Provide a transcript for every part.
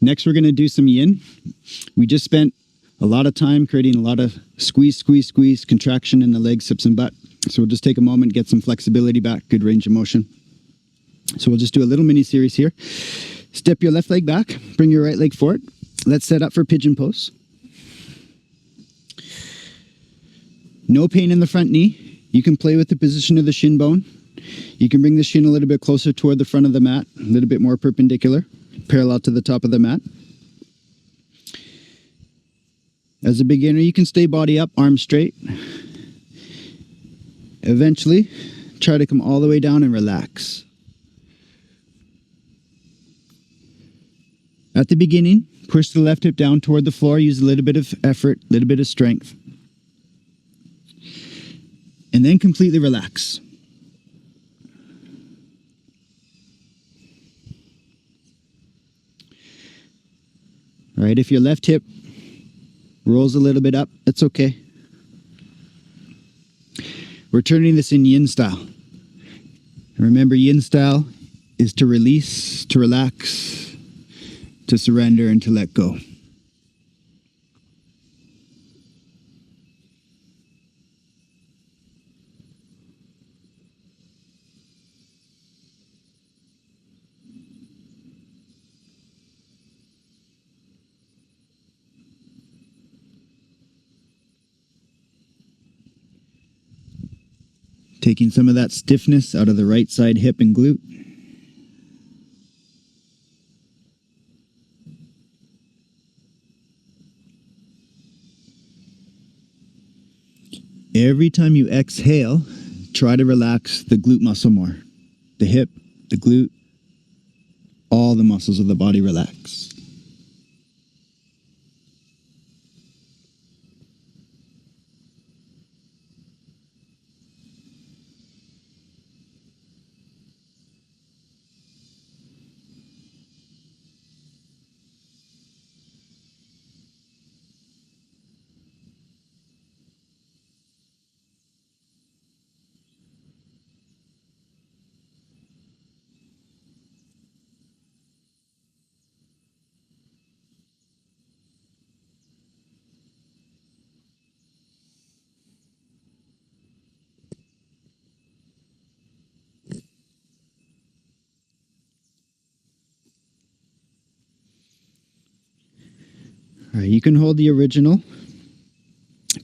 Next, we're going to do some yin. We just spent a lot of time creating a lot of squeeze, squeeze, squeeze, contraction in the legs, hips, and butt. So we'll just take a moment, get some flexibility back, good range of motion. So we'll just do a little mini series here. Step your left leg back, bring your right leg forward. Let's set up for pigeon pose. No pain in the front knee. You can play with the position of the shin bone. You can bring the shin a little bit closer toward the front of the mat, a little bit more perpendicular, parallel to the top of the mat. As a beginner, you can stay body up, arms straight. Eventually, try to come all the way down and relax. At the beginning, push the left hip down toward the floor, use a little bit of effort, a little bit of strength. And then completely relax. All right, if your left hip rolls a little bit up, that's okay. We're turning this in yin style. And remember, yin style is to release, to relax, to surrender, and to let go. Taking some of that stiffness out of the right side hip and glute. Every time you exhale, try to relax the glute muscle more. The hip, the glute, all the muscles of the body relax. All right, you can hold the original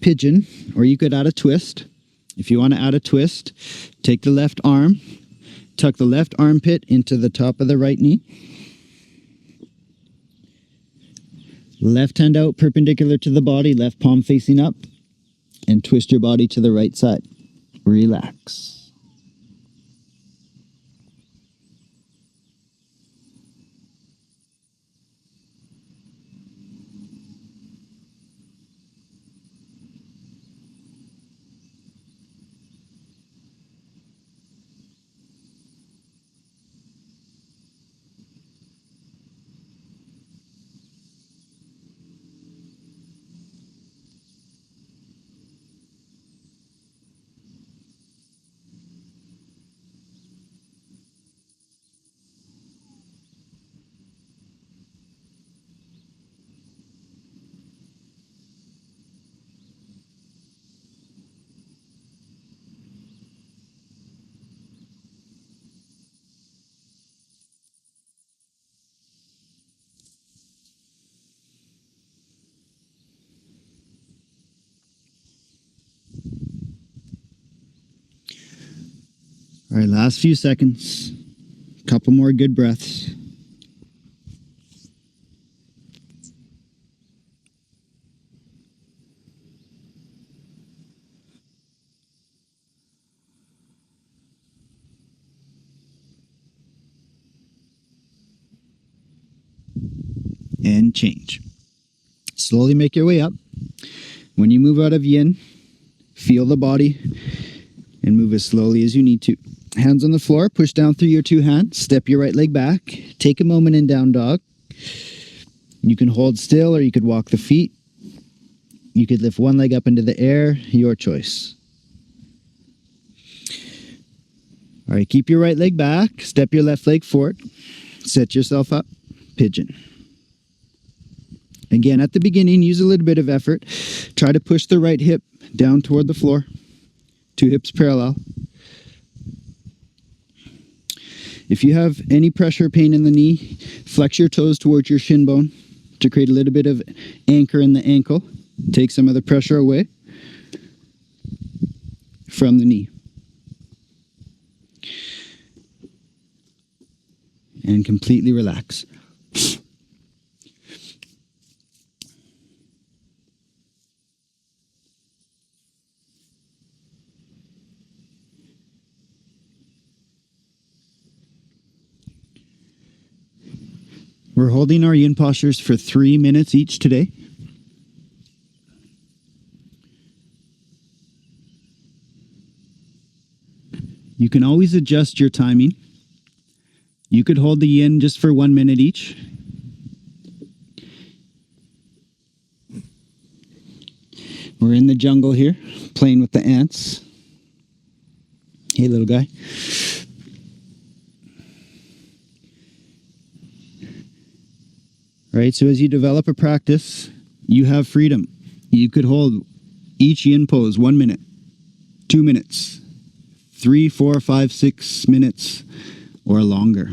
pigeon, or you could add a twist. If you want to add a twist, take the left arm, tuck the left armpit into the top of the right knee. Left hand out perpendicular to the body, left palm facing up, and twist your body to the right side. Relax. All right, last few seconds. Couple more good breaths. And change. Slowly make your way up. When you move out of yin, feel the body and move as slowly as you need to. Hands on the floor, push down through your two hands, step your right leg back, take a moment in down dog. You can hold still or you could walk the feet. You could lift one leg up into the air, your choice. All right, keep your right leg back, step your left leg forward, set yourself up, pigeon. Again, at the beginning, use a little bit of effort. Try to push the right hip down toward the floor. 2 hips parallel. If you have any pressure or pain in the knee, flex your toes towards your shin bone to create a little bit of anchor in the ankle. Take some of the pressure away from the knee. And completely relax. We're holding our yin postures for 3 minutes each today. You can always adjust your timing. You could hold the yin just for 1 minute each. We're in the jungle here, playing with the ants. Hey, little guy. Right, so as you develop a practice, you have freedom. You could hold each yin pose 1 minute, 2 minutes, 3, 4, 5, 6 minutes, or longer.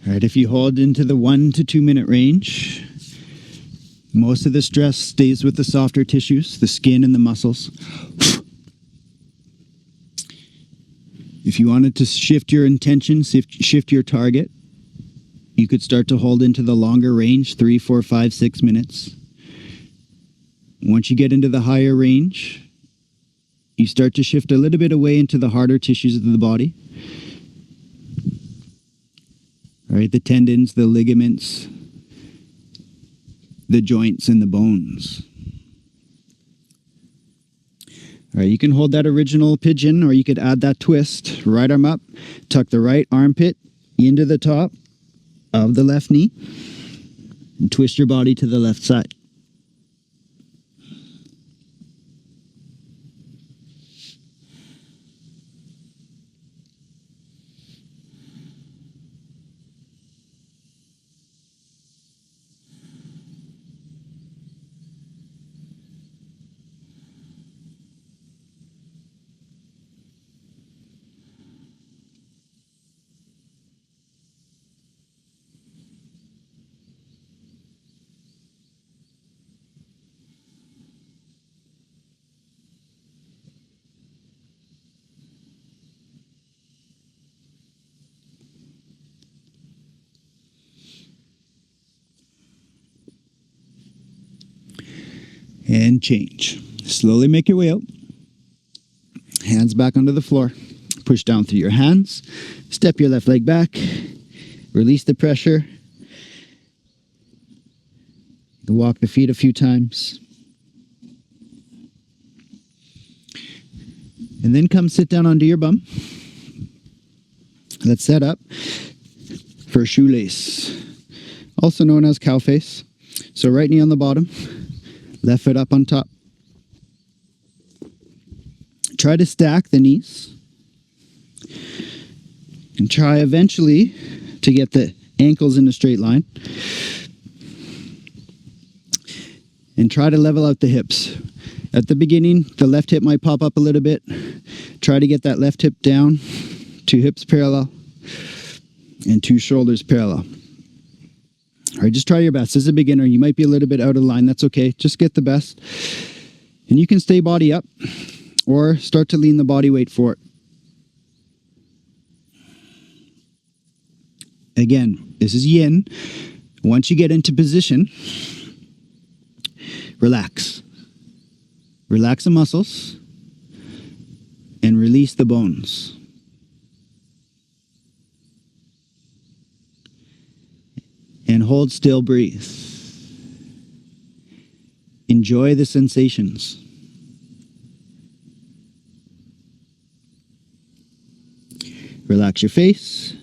All right, if you hold into the 1 to 2 minute range, most of the stress stays with the softer tissues, the skin and the muscles. If you wanted to shift your intention, shift your target, you could start to hold into the longer range, 3, 4, 5, 6 minutes. Once you get into the higher range, you start to shift a little bit away into the harder tissues of the body. All right, the tendons, the ligaments, the joints, and the bones. All right, you can hold that original pigeon, or you could add that twist. Right arm up, tuck the right armpit into the top of the left knee, and twist your body to the left side. And change. Slowly make your way out. Hands back onto the floor. Push down through your hands. Step your left leg back. Release the pressure. Walk the feet a few times. And then come sit down onto your bum. Let's set up for shoelace, also known as cow face. So right knee on the bottom, left foot up on top. Try to stack the knees. And try eventually to get the ankles in a straight line. And try to level out the hips. At the beginning, the left hip might pop up a little bit. Try to get that left hip down, 2 hips parallel, and 2 shoulders parallel. All right, just try your best. As a beginner, you might be a little bit out of line. That's okay. Just get the best. And you can stay body up or start to lean the body weight forward. Again, this is yin. Once you get into position, relax. Relax the muscles and release the bones. And hold still, breathe. Enjoy the sensations. Relax your face.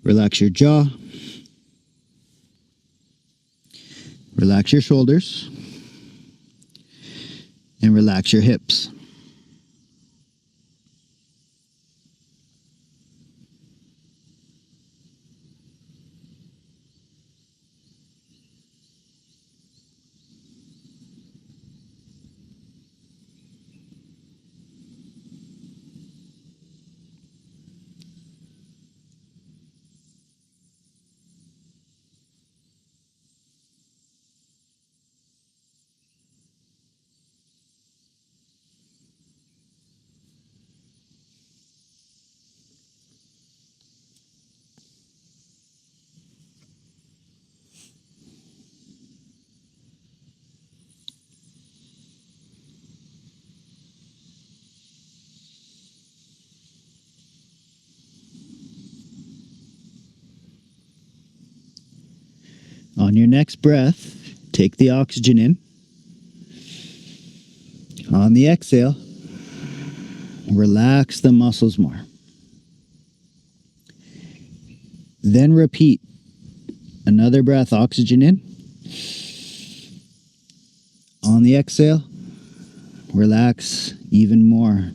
Relax your jaw. Relax your shoulders. And relax your hips. On your next breath, take the oxygen in. On the exhale, relax the muscles more. Then repeat. Another breath, oxygen in. On the exhale, relax even more.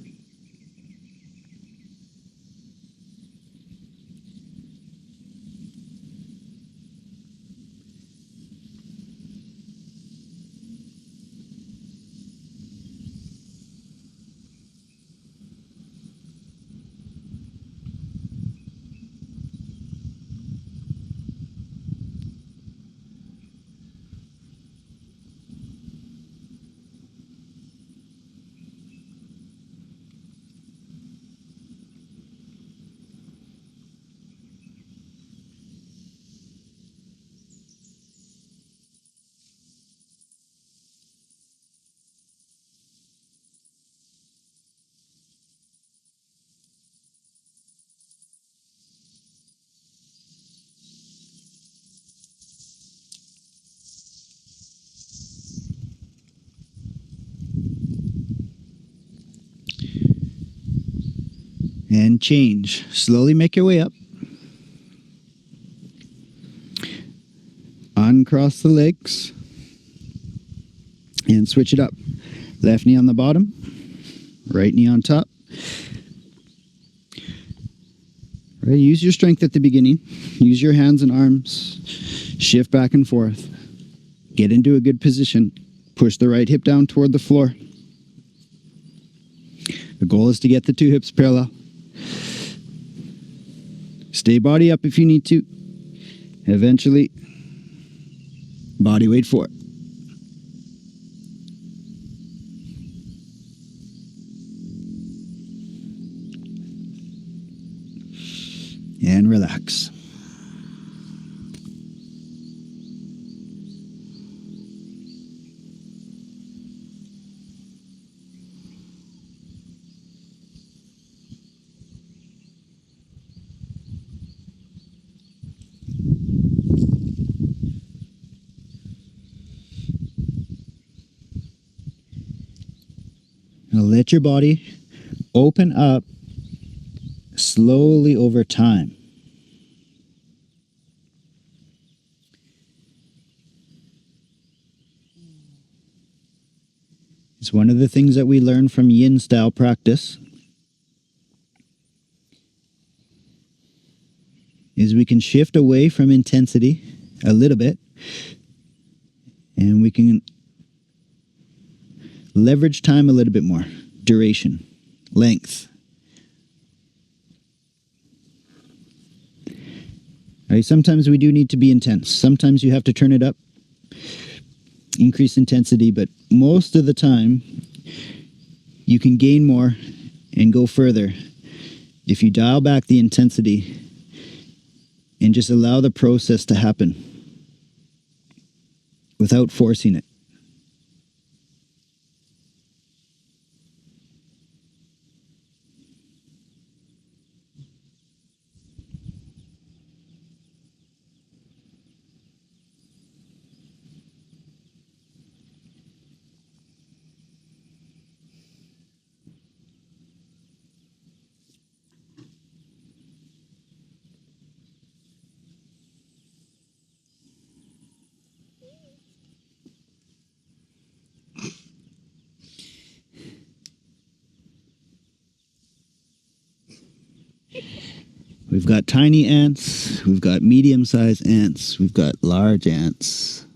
And change. Slowly make your way up. Uncross the legs. And switch it up. Left knee on the bottom. Right knee on top. Right, use your strength at the beginning. Use your hands and arms. Shift back and forth. Get into a good position. Push the right hip down toward the floor. The goal is to get the two hips parallel. Stay body up if you need to. Eventually, body weight forward. And relax. Now let your body open up slowly over time. It's one of the things that we learn from yin style practice is we can shift away from intensity a little bit and we can leverage time a little bit more. Duration, length. Right, sometimes we do need to be intense. Sometimes you have to turn it up, increase intensity, but most of the time you can gain more and go further if you dial back the intensity and just allow the process to happen without forcing it. We've got tiny ants, we've got medium-sized ants, we've got large ants.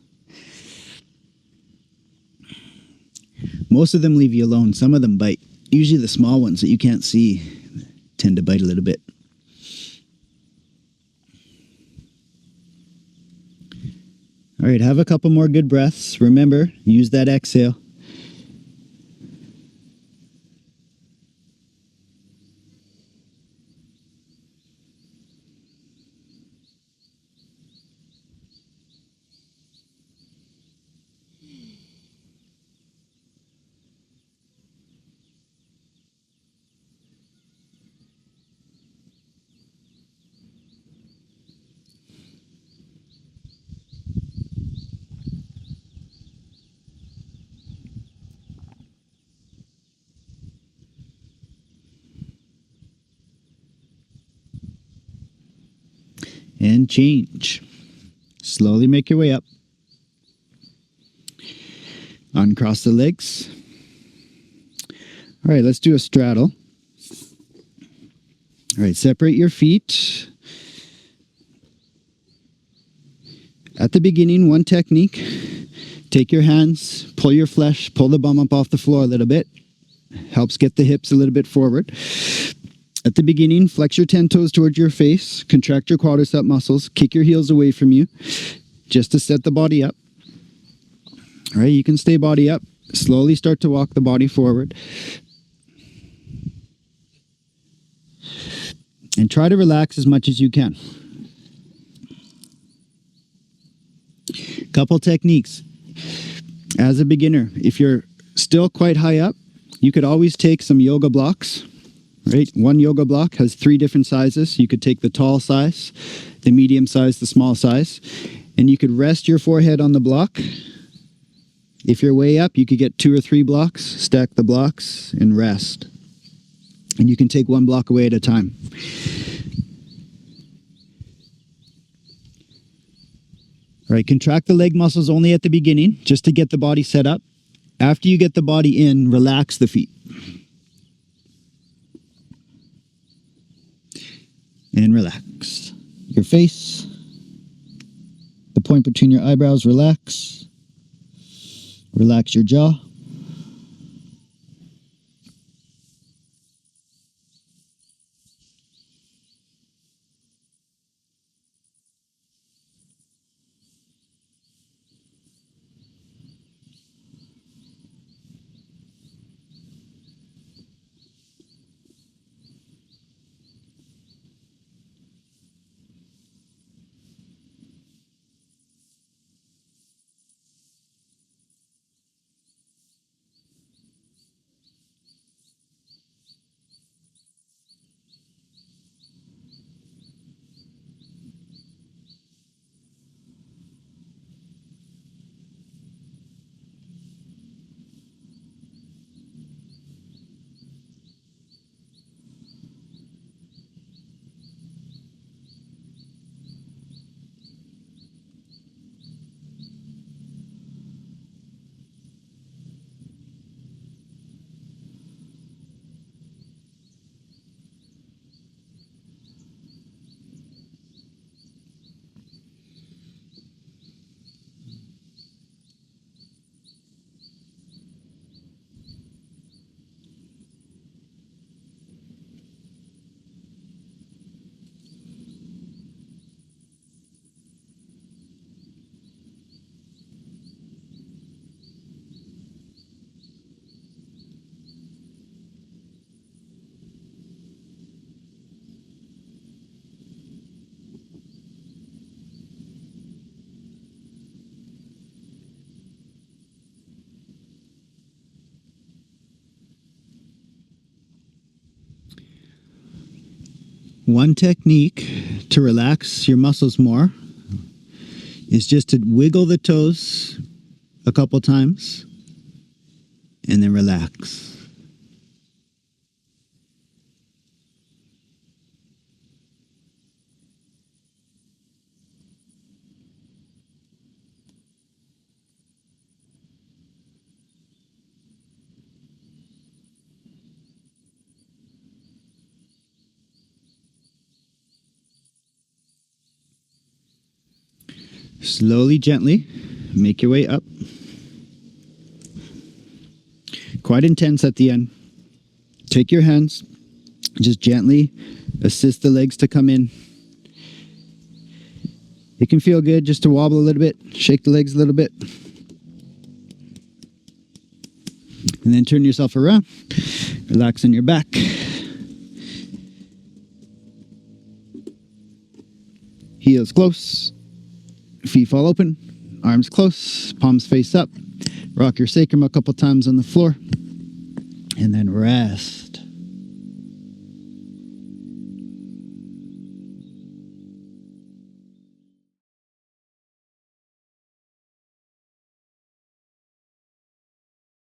Most of them leave you alone. Some of them bite. Usually the small ones that you can't see tend to bite a little bit. All right, have a couple more good breaths. Remember, use that exhale. And change. Slowly make your way up. Uncross the legs. All right, let's do a straddle. All right, separate your feet. At the beginning, one technique. Take your hands, pull your flesh, pull the bum up off the floor a little bit. Helps get the hips a little bit forward. At the beginning, flex your 10 toes towards your face, contract your quadricep muscles, kick your heels away from you, just to set the body up. All right, you can stay body up. Slowly start to walk the body forward. And try to relax as much as you can. Couple techniques. As a beginner, if you're still quite high up, you could always take some yoga blocks. Right? One yoga block has 3 different sizes. You could take the tall size, the medium size, the small size, and you could rest your forehead on the block. If you're way up, you could get 2 or 3 blocks, stack the blocks, and rest. And you can take 1 block away at a time. All right, contract the leg muscles only at the beginning, just to get the body set up. After you get the body in, relax the feet. And relax. Your face, the point between your eyebrows, relax. Relax your jaw. One technique to relax your muscles more is just to wiggle the toes a couple times and then relax. Slowly, gently, make your way up. Quite intense at the end. Take your hands, just gently assist the legs to come in. It can feel good just to wobble a little bit, shake the legs a little bit. And then turn yourself around, relax on your back. Heels close, feet fall open, arms close, palms face up. Rock your sacrum a couple times on the floor. And then rest.